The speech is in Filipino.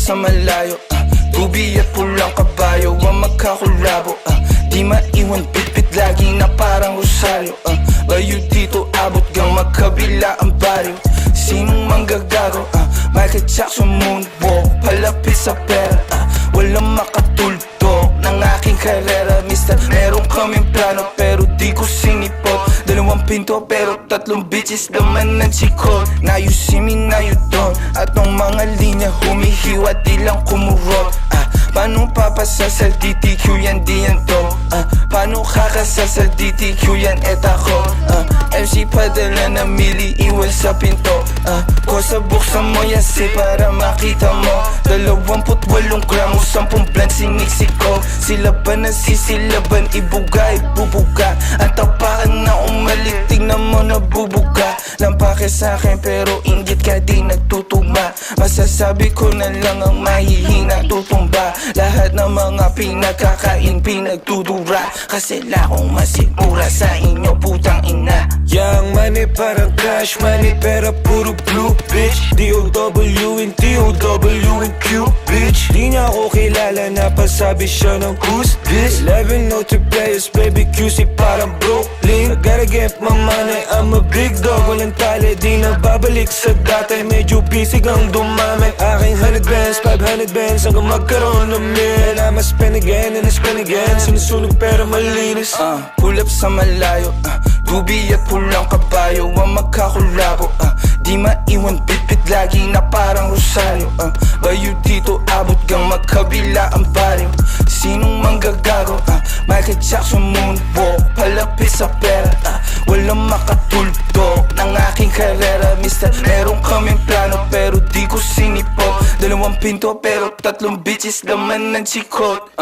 sa malayo, tubi at pulang kabayo ang magkakulabo, di maiwan bitbit lagi na parang rosaryo, layo dito abot gang magkabila ang baryo. Sinong manggagago, Michael Jackson moonwalk, palapit sa pera, walang makatulto ng aking karera. Mister, meron kaming plano pero di ko sinipot. Dalawang pinto pero tatlong bitches naman ng chikot. Now you see me, now you don't. At ang mga linya humihiwa di lang kumurot. Paano papasa sa DTQ yan di yan to? Paano kakasa sa DTQ yan et ako? MC padala na mili iwan sa pinto. Kosa buksan mo yan si para makita mo. 28 gramo, 10 bland siniksi ko. Sila ba nasisilaban, ibuga, ibubuga. Ang tapakan na umalik, tingnan mo nabubuga. Lampake sa'kin pero inggit ka di nagtutugma. Masasabi ko na lang ang mahihina tutumba. Lahat ng mga pinagkakain pinagdudura. Kasi lakong masigura sa inyo putang ina. Young money parang cash money pero puro blue bitch. D-O-W and T-O-W and Q bitch. Di niya ako kilala na pasabi siya ng who's this. 11 note players baby QC parang Brooklyn. Gotta get my money, I'm a big dog. Walang tali, di na babalik sa dati. Medyo busy kang dumami. Aking 100 bands, 500 bands hanggang magkaroon ng mil. I'ma spend again and I spend again. Sinusunog pero malinis. Pull up sa malayo, tubi at pulang kabayo ang magkakulabo, di maiwan bitbit lagi na parang rosaryo, bayo dito abot gang magkabila ang baryo. Sinong manggagago, Michael Jackson moonwalk, palapit sa pera, walang makatulto ng aking karera. Mister, meron kaming plano pero di ko sinipot. Dalawang pinto pero tatlong bitches naman ng chikot.